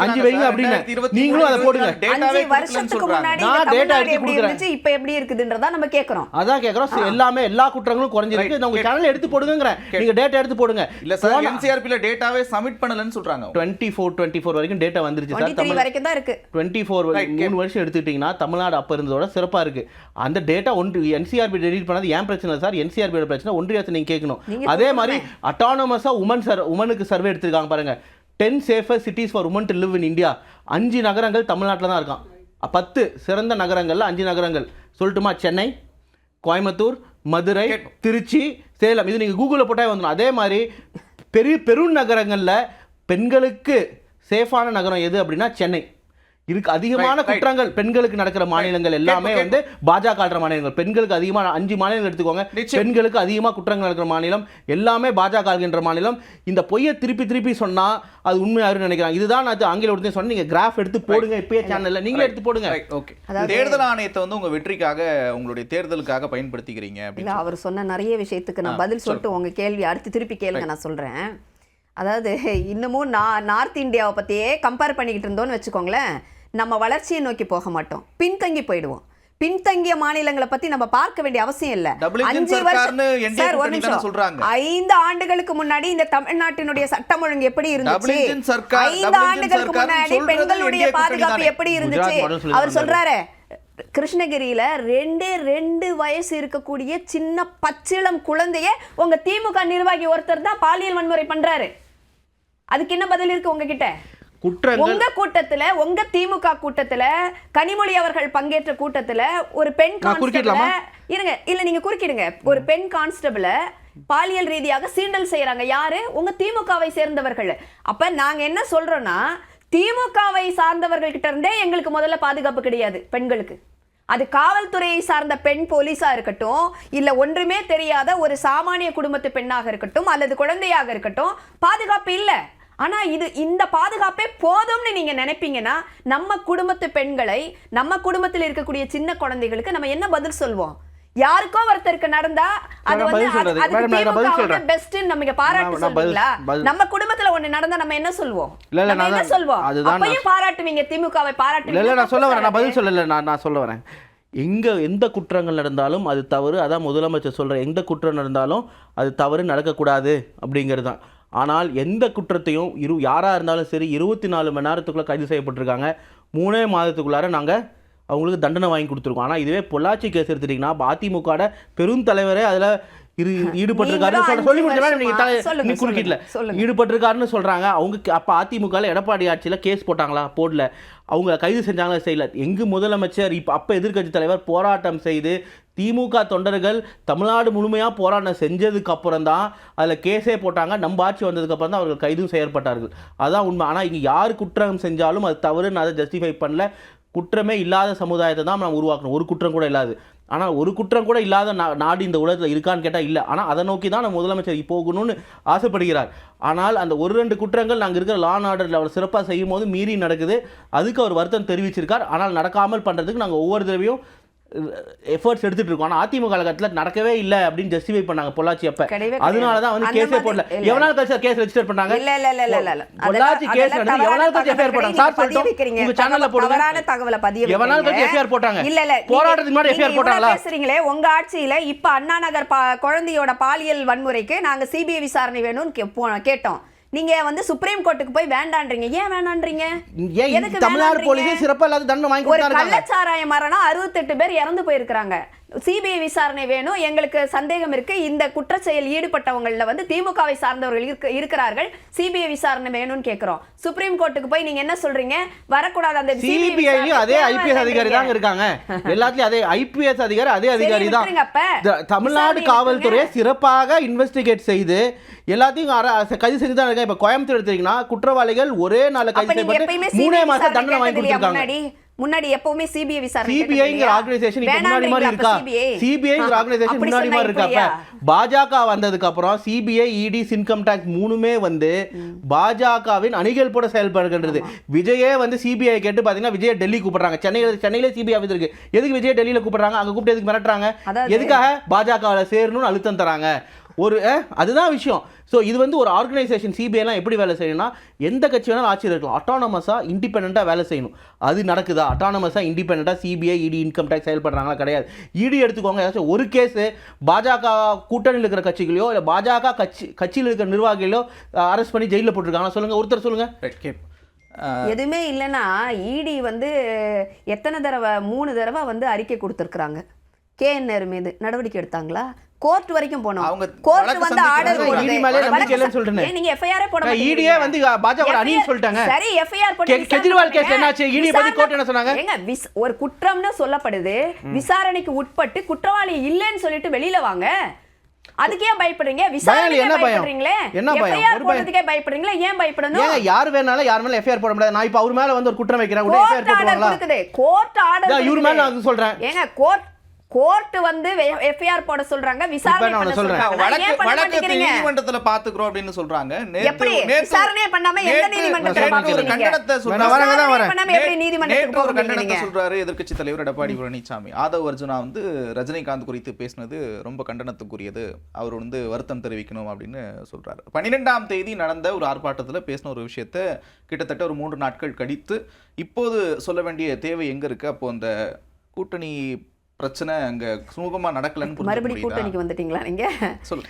5 வைங்க அப்படின்னு நீங்களும் அதை போடுங்க. 5 வருஷத்துக்கு முன்னாடி நான் டேட்டா எடுத்து கொடுக்குறேன், இப்போ எப்படி இருக்குதுன்றதா நம்ம கேட்குறோம். அதான் கேட்குறோம். எல்லாமே எல்லா குற்றங்களும் குறைஞ்சிருக்கு. உங்க சேனல் எடுத்து போடுங்கிறேன், நீங்க டேட்டா எடுத்து போடுங்க. இல்ல சார், NCRBல டேட்டாவே சப்மிட் பண்ணலன்னு சொல்றாங்க. 24 வரைக்கும் டேட்டா வந்துருச்சு சார். 23 வரைக்கும் தான் இருக்கு. 24 3 வருஷம் எடுத்துக்கிட்டீங்கன்னா தமிழ்நாடு அப்ப இருந்ததோட சிறப்பா இருக்கு. அந்த டேட்டா NCRB டெலீட் பண்ணது ஏன் பிரச்சனை சார்? NCRB பிரச்சனை ஒன்றிய அரசு நீங்க கேட்கணும். அதே மாதிரி அட்டானமஸா உமனுக்கு சர்வே எடுத்திருக்காங்க பாருங்க. 10 safest cities for women to live in India. 5 நகரங்கள் தமிழ்நாட்டில் தான் இருக்கான். 10 சிறந்த நகரங்கள்ல 5 நகரங்கள் சொல்லட்டுமா? சென்னை, கோயம்புத்தூர், மதுரை, திருச்சி, சேலம். இது நீங்கள் கூகுளில் போட்டால் வந்துடும். அதே மாதிரி பெருநகரங்களில் பெண்களுக்கு சேஃபான நகரம் எது அப்படின்னா சென்னை. இதுக்கு அதிகமான குற்றங்கள் பெண்களுக்கு நடக்கிற மாநிலங்கள் எல்லாமே வந்து பாஜக ஆள்ற மாநிலங்கள். பெண்களுக்கு அதிகமாக 5 மாநிலங்கள் எடுத்துக்கோங்க, பெண்களுக்கு அதிகமாக குற்றங்கள் நடக்கிற மாநிலம் எல்லாமே பாஜக ஆள்கின்ற மாநிலம். இந்த பொய்யை திருப்பி சொன்னா அது உண்மையாரு நினைக்கிறாங்க. இதுதான் நான் ஆங்கில சொன்னேன். நீங்க கிராஃப் எடுத்து போடுங்க, இப்பயே சேனல்ல நீங்களே எடுத்து போடுங்க. ஓகே, தேர்தல் ஆணையத்தை வந்து உங்க வெற்றிக்காக, உங்களுடைய தேர்தலுக்காக பயன்படுத்திக்கிறீங்க அப்படின்னு அவர் சொன்ன நிறைய விஷயத்துக்கு நான் பதில் சொல்லிட்டு உங்க கேள்வி அடுத்து திருப்பி கேளுங்க, நான் சொல்றேன். அதாவது இன்னமும் நார்த் இந்தியாவை பற்றியே கம்பேர் பண்ணிக்கிட்டு இருந்தோன்னு வச்சுக்கோங்களேன், நம்ம வளர்ச்சியை நோக்கி போக மாட்டோம், பின்தங்கி போயிடுவோம். பின்தங்கிய மாநிலங்களை பத்தி நம்ம பார்க்க வேண்டிய அவசியம் இல்ல. 5 ஆண்டுகளுக்கு முன்னாடி இந்த தமிழ்நாட்டினுடைய சட்டம் ஒழுங்கு எப்படி இருந்துச்சு, 5 ஆண்டுகளுக்கு முன்னாடி பெண்களுடைய பாதுகாப்பு எப்படி இருந்துச்சு. அவர் சொல்றாரு, கிருஷ்ணகிரியில 2 வயசு இருக்கக்கூடிய சின்ன பச்சிளம் குழந்தைய உங்க திமுக நிர்வாகி ஒருத்தர் தான் பாலியல் வன்முறை பண்றாரு. அதுக்கு என்ன பதில் இருக்கு உங்ககிட்ட? உங்க கூட்டத்துல, உங்க திமுக கூட்டத்துல, கனிமொழி அவர்கள் பங்கேற்ற கூட்டத்துல ஒரு பெண் கான்ஸ்டபிள், இருங்க இல்ல நீங்க குறுக்கிடுங்க, ஒரு பெண் கான்ஸ்டபிள் பாலியல் ரீதியாக சீண்டல் செய்யறாங்க. யாரு? உங்க திமுகவை சேர்ந்தவர்கள். அப்ப நாங்க என்ன சொல்றோம்னா, திமுகவை சார்ந்தவர்கள் கிட்ட இருந்தே எங்களுக்கு முதல்ல பாதுகாப்பு கிடையாது பெண்களுக்கு. அது காவல்துறையை சார்ந்த பெண் போலீஸா இருக்கட்டும், இல்ல ஒன்றுமே தெரியாத ஒரு சாமானிய குடும்பத்து பெண்ணாக இருக்கட்டும், அல்லது குழந்தையாக இருக்கட்டும், பாதுகாப்பு இல்ல. ஆனா இந்த பாதுகாப்பே போதும்னு நீங்க நினைப்பீங்கன்னா, நம்ம குடும்பத்து பெண்களை, நம்ம குடும்பத்தில் இருக்கக்கூடிய சின்ன குழந்தைகளுக்கு நம்ம என்ன பதில் சொல்வோம்? யாருக்கோ ஒருத்தருக்கு நடந்தா அது வந்து பெஸ்ட் நம்ம பாராட்டு சொல்றீங்களா? நம்ம குடும்பத்துல ஒண்ணு நடந்தா நம்ம என்ன சொல்வோம்? நம்ம என்ன சொல்வோம்? அப்பயும் பாராட்டுவீங்க, திமுகவை பாராட்டுவீங்க. இல்ல நான் சொல்ல வரேன், நான் பதில் சொல்லல, நான் சொல்ல வரேன். எந்த குற்றங்கள் நடந்தாலும் அது தவறு. அதான் முதலமைச்சர் சொல்ற, எந்த குற்றம் நடந்தாலும் அது தவறு, நடக்கக்கூடாது அப்படிங்கிறது தான். ஆனால் எந்த குற்றத்தையும் யாராக இருந்தாலும் சரி 24 மணி நேரத்துக்குள்ளே கைது செய்யப்பட்டிருக்காங்க. 3 மாதத்துக்குள்ளார நாங்கள் அவங்களுக்கு தண்டனை வாங்கி கொடுத்துருக்கோம். ஆனால் இதுவே பொள்ளாச்சி கேஸ் எடுத்துட்டிங்கன்னா அதிமுக பெரும் தலைவரே அதில் ஈடுபட்டிருக்காருன்னு சொல்லி முடிச்சா குறுக்கிட்டல ஈடுபட்டிருக்காருன்னு சொல்கிறாங்க. அவங்க அப்போ அதிமுகவில் எடப்பாடி ஆட்சியில் கேஸ் போட்டாங்களா? போடல. அவங்க கைது செஞ்சாங்களா? செய்யல. எங்கு முதலமைச்சர் அப்போ எதிர்க்கட்சி தலைவர் போராட்டம் செய்து திமுக தொண்டர்கள் தமிழ்நாடு முழுமையாக போராட்டம் செஞ்சதுக்கு அப்புறம் தான் அதில் கேஸே போட்டாங்க. நம்ம ஆட்சி வந்ததுக்கப்புறம் தான் அவர்கள் கைதும் செய்யப்பட்டார்கள். அதான் உண்மை. ஆனால் இங்கே யார் குற்றம் செஞ்சாலும் அது தவறுன்னு அதை ஜஸ்டிஃபை பண்ணல. குற்றமே இல்லாத சமுதாயத்தை தான் நம்ம உருவாக்கணும், ஒரு குற்றம் கூட இல்லாது. ஆனால் ஒரு குற்றம் கூட இல்லாத நாடு இந்த உலகத்தில் இருக்கான்னு கேட்டால் இல்லை. ஆனால் அதை நோக்கி தான் நம்ம முதலமைச்சர் போகணும்னு ஆசைப்படுகிறார். ஆனால் அந்த 1-2 குற்றங்கள் நாங்கள் இருக்கிற லா அண்ட் ஆர்டரில் அவர் சிறப்பாக செய்யும் போது மீறி நடக்குது. அதுக்கு அவர் வருத்தம் தெரிவிச்சிருக்கார். ஆனால் நடக்காமல் பண்ணுறதுக்கு நாங்கள் ஒவ்வொரு தடவையும் எஃபர்ட்ஸ் எடுத்துட்டு இருக்கோம். ஆனால் அதிமுக காலகட்டத்தில் நடக்கவே இல்லை அப்படின்னு ஜஸ்டிஃபை பண்ணாங்க பொள்ளாச்சி அப்ப. அதனால தான் வந்து கேஸே போடல. எவனால கட்சி கேஸ் ரெஜிஸ்டர் பண்ணாங்க? பொள்ளாச்சி கேஸ் நடந்து எவனால கட்சி எஃப்ஐஆர் போட்டாங்க? சார் சொல்லிட்டோம், உங்க சேனல்ல போடுங்க. தவறான தகவலை பதிவு. எவனால கட்சி எஃப்ஐஆர் போட்டாங்க? இல்ல போராட்டத்துக்கு முன்னாடி எஃப்ஐஆர் போட்டாங்களா? பேசுறீங்களே, உங்க ஆட்சியில இப்ப அண்ணா நகர் குழந்தையோட பாலியல் வன்முறைக்கு நாங்க சிபிஐ விசாரணை வேணும்னு கேட்டோம். நீங்க வந்து சுப்ரீம் கோர்ட்டுக்கு போய் வேண்டான்றீங்க. ஏன் வேண்டான்றீங்க? எனக்கு தமிழ்நாடு போலீஸ் சிறப்பா இல்லாத தண்டனை வாங்கி கொடுத்தாங்க. கள்ளச்சாராய மரணம் 68 பேர் இறந்து போயிருக்காங்க. சிபிஐ விசாரணை வேணும், எங்களுக்கு சந்தேகம் இருக்கு, இந்த குற்றச்செயல் ஈடுபட்டவங்கள வந்து திமுகவை சார்ந்தவர்கள் இருக்கிறார்கள், சிபிஐ விசாரணை வேணும்னு கேக்குறோம். சுப்ரீம் கோர்ட்டுக்கு போய் நீங்க என்ன சொல்றீங்க? வரக்கூடாது. அந்த சிபிஐலயும் அதே ஐபிஎஸ் அதிகாரி தான் இருக்காங்க. எல்லாத்துலயும் அதே ஐபிஎஸ் அதிகாரி, அதே அதிகாரி தான். தமிழ்நாடு காவல்துறையை சிறப்பாக இன்வெஸ்டிகேட் செய்து எல்லாத்தையும் கைது செஞ்சு தான் இருக்காங்க. இப்ப கோயம்புத்தூர் எடுத்தீங்கன்னா குற்றவாளிகள் ஒரே நாள் கைது செய்யப்பட்டு 3 மாசம் தண்டனை வாங்கி கொடுத்திருக்காங்க. முன்னாடி எப்பவுமே சிபிஐ விசாரணை சிபிஐங்கிற ஆர்கனைசேஷன் இப்ப முன்னாடி மாதிரி இருக்கா? சிபிஐங்கிற ஆர்கனைசேஷன் முன்னாடி மாதிரி இருக்கா? பாஜக வந்ததுக்கு அப்புறம் சிபிஐ, இடி, இன்கம் டாக்ஸ் மூணுமே வந்து பாஜகவின் அணிகள் போட செயல்படுகின்றது. விஜயே வந்து சிபிஐ கேட்டு பாத்தீங்கன்னா விஜய் டெல்லி கூப்பிடுறாங்க. சென்னையில சிபிஐ ஆஃபீஸ் இருக்கு. எதுக்கு விஜய் டெல்லியில கூப்பிடுறாங்க? அங்க கூப்பிட்டு எதுக்கு மிரட்டுறாங்க? எதுக்காக? பாஜகவில் சேரணும்னு அழுத்தம் தராங்க. ஒரு அதுதான் விஷயம். ஸோ இது வந்து ஒரு ஆர்கனைசேஷன் சிபிஐலாம் எப்படி வேலை செய்யணும்னா, எந்த கட்சி வேணாலும் ஆட்சியில் இருக்கலாம், அட்டானமஸாக இண்டிபெண்ட்டாக வேலை செய்யணும். அது நடக்குதா? அட்டானமஸாக இண்டிபெண்ட்டாக சிபிஐ, இடி, இன்கம் டேக்ஸ் செயல்படுறாங்களா? கிடையாது. இடி எடுத்துக்கோங்க, ஏதாச்சும் ஒரு கேஸு பாஜக கூட்டணியில் இருக்கிற கட்சிகளையோ இல்லை பாஜக கட்சியில் இருக்கிற நிர்வாகிகளோ அரெஸ்ட் பண்ணி ஜெயிலில் போட்டிருக்காங்களா? சொல்லுங்கள், ஒருத்தர் சொல்லுங்கள். எதுவுமே இல்லைன்னா இடி வந்து எத்தனை தடவை 3 தடவை வந்து அறிக்கை கொடுத்துருக்குறாங்க. கேஎன்ஆர் மீது நடவடிக்கை எடுத்தாங்களா? கோர்ட் வரைக்கும் போனோம். அவங்க கோர்ட் வந்து ஆர்டர் இடி மேலே நம்பிக்கை இல்லைன்னு சொல்றேன். நீங்க எஃப்ஐஆர் போட மாட்டீங்க. இடியே வந்து பாஜக அணின்னு சொல்லிட்டாங்க. சரி, எஃப்ஐஆர் போட்டு கெஜ்ரிவால் கேஸ் என்னாச்சு? இடி பத்தி கோர்ட் என்ன சொன்னாங்க? ஏங்க ஒரு குற்றம்னு சொல்லப்படுது, விசாரணைக்கு உட்பட்டு குற்றவாளி இல்லைன்னு சொல்லிட்டு வெளியில வாங்க. அதுக்கே பயப்படுறீங்க? விசாரணை என்ன பயப்படுறீங்களே? எஃப்ஐஆர் போடுறதுக்கே பயப்படுறீங்களா? ஏன் பயப்படணும்? ஏங்க யார் வேணாலும் யார் மேல எஃப்ஐஆர் போட முடியாது. நான் இப்ப அவர் மேல வந்து ஒரு குற்றம் வைக்கிறேன், உடனே எஃப்ஐஆர் போடுவாங்களா? கோர்ட் ஆர்டர் இவர் மேல நான் சொல்றேன். ஏங்க கோர்ட் வந்து எஃப்ஐஆர் போட சொல்றாங்க, விசாரணை பண்ண சொல்றாங்க. வழக்கு நீதிமன்றத்துல பாத்துக்கிறோம் அப்படின்னு சொல்றாங்க. எப்படி விசாரணை பண்ணாம எந்த நீதிமன்றத்துல பாக்குறீங்க? கண்டனத்தை சொல்றாரு. எப்படி நீதிமன்றத்துக்கு போக கண்டனத்தை சொல்றாரு எதிர்க்கட்சி தலைவர் எடப்பாடி பழனிசாமி. ஆதவ் அர்ஜுனா வந்து ரஜினிகாந்த் குறித்து பேசினது ரொம்ப கண்டனத்துக்குரியது, அவர் வந்து வருத்தம் தெரிவிக்கணும் அப்படின்னு சொல்றாரு. 12ஆம் தேதி நடந்த ஒரு ஆர்ப்பாட்டத்துல பேசின ஒரு விஷயத்த கிட்டத்தட்ட ஒரு 3 நாட்கள் கழித்து இப்போது சொல்ல வேண்டிய தேவை எங்க இருக்கு? அப்போ அந்த கூட்டணி பிரச்சனை அங்க சுமூகமா நடக்கலன்னு மறுபடியும் கூட்டணிக்கு வந்துட்டீங்களா நீங்க?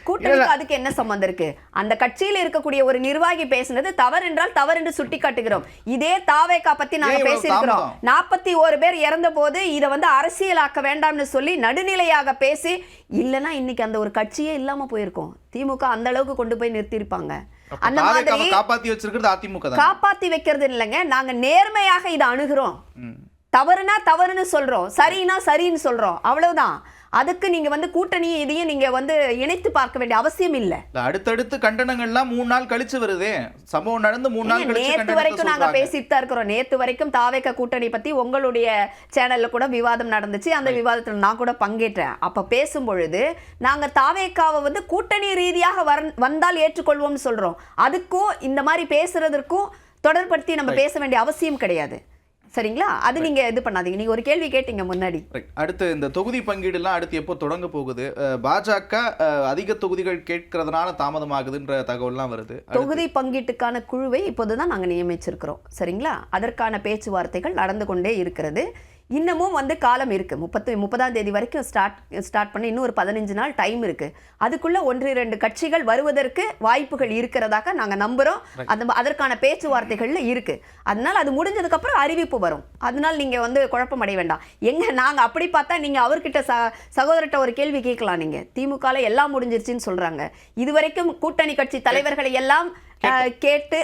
கூட்டணிக்கு அதுக்கு என்ன சம்பந்தம் இருக்கு? அந்த கட்சியில இருக்கக்கூடிய ஒரு நிர்வாகி பேசினது தவறு என்றால் தவறு என்று சுட்டி காட்டுகிறோம். இதே தாவேகா பத்தி நாங்க பேசியிருக்கிறோம். 41 பேர் இறந்த போது இதை வந்து அரசியலாக்க வேண்டாம்னு சொல்லி நடுநிலையாக பேசி, இல்லைன்னா இன்னைக்கு அந்த ஒரு கட்சியே இல்லாம போயிருக்கும். திமுக அந்த அளவுக்கு கொண்டு போய் நிறுத்திருப்பாங்க. அந்த மாதிரி காப்பாத்தி வச்சிருக்கிறது அதிமுக தான். காப்பாத்தி வைக்கிறது இல்லைங்க, நாங்க நேர்மையாக இதை அணுகிறோம். தவறுனா தவறுன்னு சொல்றோம், சரினா சரின்னு சொல்றோம், அவ்வளவுதான். அதுக்கு நீங்க வந்து கூட்டணி இதையும் நீங்க வந்து இணைத்து பார்க்க வேண்டிய அவசியம் இல்ல. அடுத்தடுத்து கண்டனங்கள்லாம் 3 நாள் கழிச்சு வருதே. சம்பவம் நடந்து 3 நாள் கழிச்சு நேத்து வரைக்கும் நாங்க பேசிட்டு தான் இருக்கிறோம். நேத்து வரைக்கும் தாவேகா கூட்டணி பத்தி உங்களுடைய சேனல்ல கூட விவாதம் நடந்துச்சு. அந்த விவாதத்துல நான் கூட பங்கேற்றேன். அப்ப பேசும் பொழுது நாங்க தாவேகாவை வந்து கூட்டணி ரீதியாக வந்தால் ஏற்றுக்கொள்வோம்னு சொல்றோம். அதுக்கும் இந்த மாதிரி பேசுறதற்கும் தொடர்படுத்தி நம்ம பேச வேண்டிய அவசியம் கிடையாது. சரிங்களா? அது நீங்க இது பண்ணாதீங்க. நீங்க ஒரு கேள்வி கேட்டீங்க முன்னாடி. அடுத்து இந்த தொகுதி பங்கீடுலாம் அடுத்து எப்போ தொடங்க போகுது? பாஜக அதிக தொகுதிகள் கேட்கறதுனால தாமதமாகுதுன்ற தகவல்லாம் வருது. தொகுதி பங்கீட்டுக்கான குழுவை இப்போதுதான் நாங்க நியமிச்சிருக்கிறோம். சரிங்களா? அதற்கான பேச்சுவார்த்தைகள் நடந்து கொண்டே இருக்கிறது. இன்னமும் வந்து காலம் இருக்கு. 30ஆம் தேதி வரைக்கும் ஸ்டார்ட் பண்ணி இன்னும் ஒரு 15 நாள் டைம் இருக்கு. அதுக்குள்ள 1-2 கட்சிகள் வருவதற்கு வாய்ப்புகள் இருக்கிறதாக நாங்க நம்புறோம். அதற்கான பேச்சுவார்த்தைகள்ல இருக்கு. அதனால அது முடிஞ்சதுக்கு அப்புறம் அறிவிப்பு வரும். அதனால நீங்க வந்து குழப்பம் அடைய வேண்டாம். நாங்க அப்படி பார்த்தா நீங்க அவர்கிட்ட சகோதரர்கிட்ட ஒரு கேள்வி கேட்கலாம். நீங்க திமுகல எல்லாம் முடிஞ்சிருச்சுன்னு சொல்றாங்க. இதுவரைக்கும் கூட்டணி கட்சி தலைவர்களை எல்லாம் கேட்டு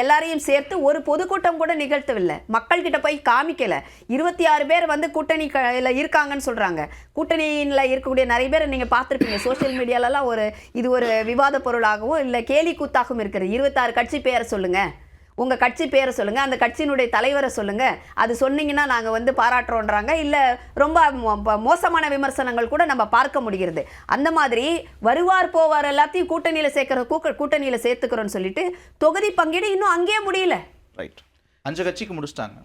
எல்லாரையும் சேர்த்து ஒரு பொதுக்கூட்டம் கூட நிகழ்த்தவில்லை. மக்கள் கிட்ட போய் காமிக்கல. 26 பேர் வந்து கூட்டணியில இருக்காங்கன்னு சொல்றாங்க. கூட்டணியில இருக்கக்கூடிய நிறைய பேர் நீங்க பார்த்திருப்பீங்க சோசியல் மீடியாலலாம். இது ஒரு விவாத பொருளாகவும் இல்ல கேலி கூத்தாகவும் இருக்கிறது. 26 கட்சி பேரை சொல்லுங்க, உங்க கட்சி பேரை சொல்லுங்க, அந்த கட்சியினுடைய தலைவரை சொல்லுங்க. அது சொன்னீங்கன்னா நாங்க வந்து பாராட்டுறோன்றாங்க. இல்ல ரொம்ப மோசமான விமர்சனங்கள் கூட நம்ம பார்க்க முடிகிறது. அந்த மாதிரி வருவார் போவார் எல்லாத்தையும் கூட்டணியில கூட்டணியில சேர்த்துக்கிறோம்னு சொல்லிட்டு தொகுதி பங்கீடு இன்னும் அங்கேயே முடியல. ரைட். 5 கட்சிக்கு முடிச்சிட்டாங்க.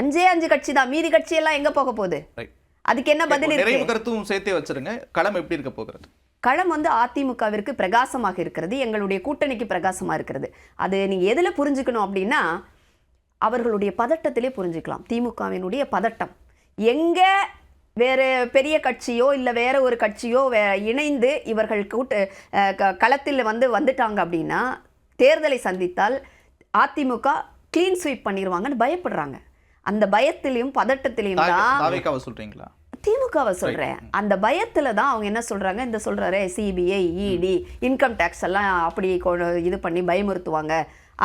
5 கட்சி தான். மீதி கட்சி எல்லாம் எங்க போக போகுது? அதுக்கு என்ன பதில் இருக்கு? நிறைய கருத்தும் சேர்த்தே வச்சிருங்க. களம் எப்படி இருக்க போகிறது? களம் வந்து அதிமுகவிற்கு பிரகாசமாக இருக்கிறது, எங்களுடைய கூட்டணிக்கு பிரகாசமாக இருக்கிறது. அது நீங்கள் எதில் புரிஞ்சுக்கணும் அப்படின்னா, அவர்களுடைய பதட்டத்திலே புரிஞ்சுக்கலாம். திமுகவினுடைய பதட்டம் எங்கே வேறு பெரிய கட்சியோ இல்லை வேற ஒரு கட்சியோ இணைந்து இவர்கள் களத்தில் வந்துட்டாங்க அப்படின்னா, தேர்தலை சந்தித்தால் அதிமுக கிளீன் ஸ்வீப் பண்ணிடுவாங்கன்னு பயப்படுறாங்க. அந்த பயத்திலையும் பதட்டத்திலையும் தான் சொல்றீங்களா? திமுகவை சொல்றேன். அந்த பயத்துல தான் அவங்க என்ன சொல்றாங்க, இந்த சொல்றாரு சிபிஐ, இடி, இன்கம் டேக்ஸ் எல்லாம் அப்படி இது பண்ணி பயமுறுத்துவாங்க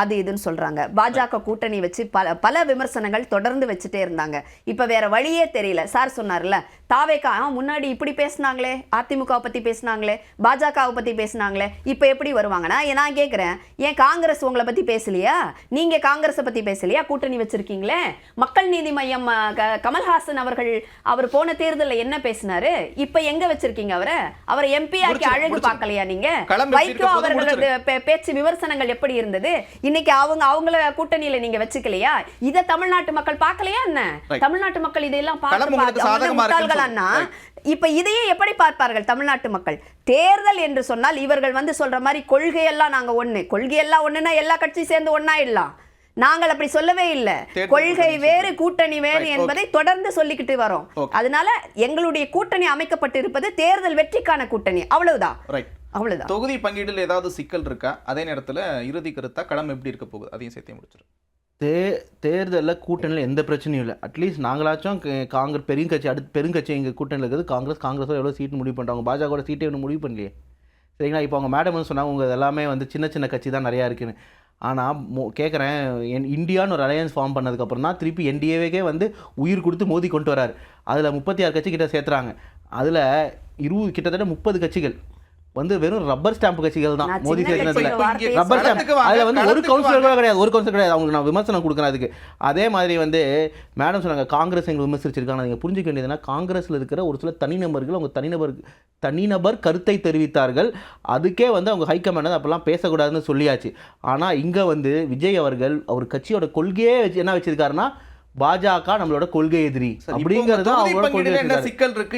அது இதுன்னு சொல்றாங்க. பாஜக கூட்டணி வச்சு பல விமர்சனங்கள் தொடர்ந்து வச்சுட்டே இருந்தாங்க. இப்ப வேற வழியே தெரியல. சார் சொன்னார்ல, தாவேகா முன்னாடி இப்படி பேசினாங்களே, அதிமுக பத்தி பேசினாங்களே, பாஜகவை பத்தி பேசினாங்களே, இப்ப எப்படி வருவாங்கன்னா நான் கேட்கிறேன், ஏன் காங்கிரஸ் உங்களை பத்தி பேசலையா? நீங்க காங்கிரஸை பத்தி பேசலையா? கூட்டணி வச்சிருக்கீங்களே. மக்கள் நீதி மையம் கமல்ஹாசன் அவர் போன தேர்தலில் என்ன பேசினாரு? இப்ப எங்க வச்சிருக்கீங்க அவரை எம்பி ஆக்கி அழகு பார்க்கலையா நீங்க? வைகோ அவர்களோட பேச்சு விமர்சனங்கள் எப்படி இருந்தது? இன்னைக்கு அவங்கள கூட்டணியில நீங்க வச்சுக்கலையா? இத தமிழ்நாட்டு மக்கள் பார்க்கலையா என்ன? தமிழ்நாட்டு மக்கள் இதெல்லாம் முட்டாள்களா? இப்ப இதையே எப்படி பார்ப்பார்கள் தமிழ்நாட்டு மக்கள்? தேர்தல் என்று சொன்னால் இவர்கள் சொல்ற மாதிரி கொள்கையெல்லாம் நாங்க கொள்கையெல்லாம் ஒண்ணுன்னா எல்லா கட்சியும் சேர்ந்து ஒண்ணாயிடலாம். நாங்கள் அப்படி சொல்லவே இல்லை. கொள்கை வேறு, கூட்டணி வேறு என்பதை தொடர்ந்து சொல்லிக்கிட்டு வரோம். அதனால எங்களுடைய கூட்டணி அமைக்கப்பட்டிருப்பது தேர்தல் வெற்றிக்கான கூட்டணி, அவ்வளவுதான். அவ்வளவுதான். தொகுதி பங்கீடுல ஏதாவது சிக்கல் இருக்கா? அதே நேரத்துல இறுதி கருத்தா களம் எப்படி இருக்க போகுது அதையும் சேர்த்து முடிச்சிடும். தேர்தலில் கூட்டணியில் எந்த பிரச்சனையும் இல்லை. அட்லீஸ்ட் நாங்களாச்சும் காங்கிரஸ் பெருங்கட்சி, அடுத்து பெருங்கட்சி எங்கள் கூட்டணியில் இருக்குது. காங்கிரஸோட எவ்வளோ சீட்டு முடிவு பண்ணுறாங்க, பாஜகவோட சீட்டை ஒன்றும் முடிவு பண்ணலையே. சரிங்களா? இப்போ அவங்க மேடம் சொன்னாங்க உங்கள் எல்லாமே சின்ன சின்ன கட்சி தான் நிறையா இருக்குன்னு. ஆனால் கேட்குறேன், இந்தியான்னு ஒரு அலையன்ஸ் ஃபார்ம் பண்ணதுக்கப்புறம் தான் திருப்பி என்டிஏவே உயிர் கொடுத்து மோதி கொண்டு வராரு. அதில் 36 கட்சி கிட்ட சேர்த்துறாங்க. அதில் கிட்டத்தட்ட 30 கட்சிகள் வெறும் ரப்பர் ஸ்டாம்ப் கட்சிகள் தான் மோடி சேர்ந்ததுல. ரப்பர் ஸ்டாம்ப் அதில் ஒரு கவுன்சிலர் கூட கிடையாது. அவங்களுக்கு நான் விமர்சனம் கொடுக்குறேன் அதுக்கு. அதே மாதிரி மேடம் சொன்னாங்க காங்கிரஸ் எங்களை விமர்சிச்சிருக்காங்க. நீங்கள் புரிஞ்சுக்க வேண்டியதுன்னா, காங்கிரஸில் இருக்கிற ஒரு சில தனிநபர்கள் அவங்க தனிநபர் கருத்தை தெரிவித்தார்கள். அதுக்கே அவங்க ஹைகமாண்ட் அப்பெல்லாம் பேசக்கூடாதுன்னு சொல்லியாச்சு. ஆனால் இங்கே விஜய் அவர்கள் அவர் கட்சியோட கொள்கையே என்ன வச்சிருக்காருன்னா, பாஜக நம்மளோட கொள்கை எதிரி அப்படிங்கிறது அவங்களோட கொள்கை. சிக்கல் இருக்கு.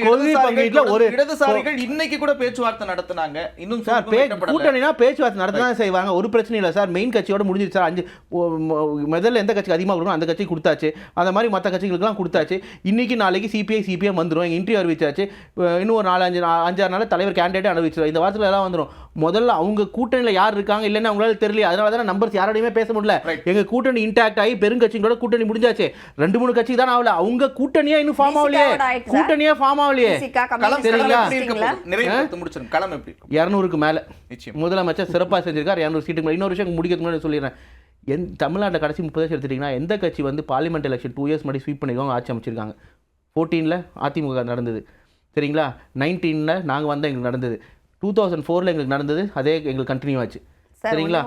இடதுசாரிகள் இன்னைக்கு கூட பேச்சுவார்த்தை நடத்துனாங்க. இன்னும் சார் கூட்டணினா பேச்சுவார்த்தை நடத்ததான் செய்வாங்க. ஒரு பிரச்சனை இல்லை சார். மெயின் கட்சியோட முடிஞ்சிருச்சு சார். 5 முதல்ல எந்த கட்சிக்கு அதிகமாக கொடுக்கணும் அந்த கட்சிக்கு கொடுத்தாச்சு. அந்த மாதிரி மற்ற கட்சிகளுக்குலாம் கொடுத்தாச்சு. இன்னைக்கு நாளைக்கு சிபிஎம் வந்துடும். இன்டர்வியூ அறிவிச்சாச்சு. இன்னும் ஒரு 4-5 நாள் தலைவர் கேண்டிடேட் அறிவிச்சிடும். இந்த வாரத்தில் எல்லாம் வந்துடும். முதல்ல அவங்க கூட்டணியில் யார் இருக்காங்க இல்லைன்னு அவங்களால தெரியல. அதனால தானே நம்பர்ஸ் யாரோடையுமே பேச முடியல. எங்க கூட்டணி இன்டாக்ட் ஆகி பெருங்கட்சிகளோட கூட்டணி முடிஞ்சாச்சு. 2-3 கட்சி தான் ஆகல. அவங்க கூட்டணியா இன்னும் ஃபார்ம் ஆகலையே. கூட்டணியா ஃபார்ம் ஆகலையே. சரிங்களா? 200க்கு மேல முதலமைச்சர் சிறப்பாக செஞ்சிருக்கார். 200 சீட்டுக்கு. இன்னொரு விஷயம் முடிக்கிறதுக்கு முன்னாடி சொல்லிடுறேன். தமிழ்நாட்டில் கடைசி 30 வருஷம் எடுத்துட்டீங்கன்னா எந்த கட்சி பார்லிமெண்ட் எலெக்ஷன் 2 இயர்ஸ் முன்னாடி ஸ்வீப் பண்ணிருக்காங்க, ஆட்சி அமைச்சிருக்காங்க? 14ல் அதிமுக நடந்தது. சரிங்களா? 19ல் நாங்கள் எங்களுக்கு நடந்தது. 2004ல் எங்களுக்கு நடந்தது. அதே எங்களுக்கு கண்டினியூ ஆச்சு. சரிங்களா?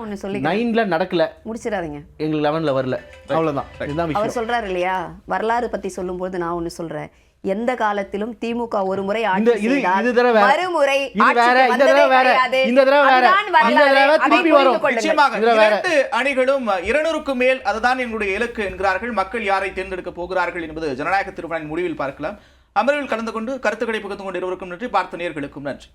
9ல நடக்கல, முடிச்சிடாதீங்க. எங்களுக்கு 11ல வரல. அவ்வளவுதான். இதுதான் விஷயம். அவர் சொல்றாரு இல்லையா, வரலாறு பத்தி சொல்லும்போது நான் ஒன்னு சொல்றேன். எந்த காலத்திலும் திமுக ஒரு முறை ஆட்சி செய்தால் மறுமுறை இரண்டு அணிகளும் 200க்கு மேல் அதுதான் எங்களுடைய இலக்கு என்கிறார்கள். மக்கள் யாரை தேர்ந்தெடுக்க போகிறார்கள் என்பது ஜனநாயக திருமணின் முடிவில் பார்க்கலாம். அமர்வில் கலந்து கொண்டு கருத்துக்களை பகிர்ந்து கொண்டு இருவருக்கும் நன்றி. பார்த்த நேயர்களுக்கும் நன்றி.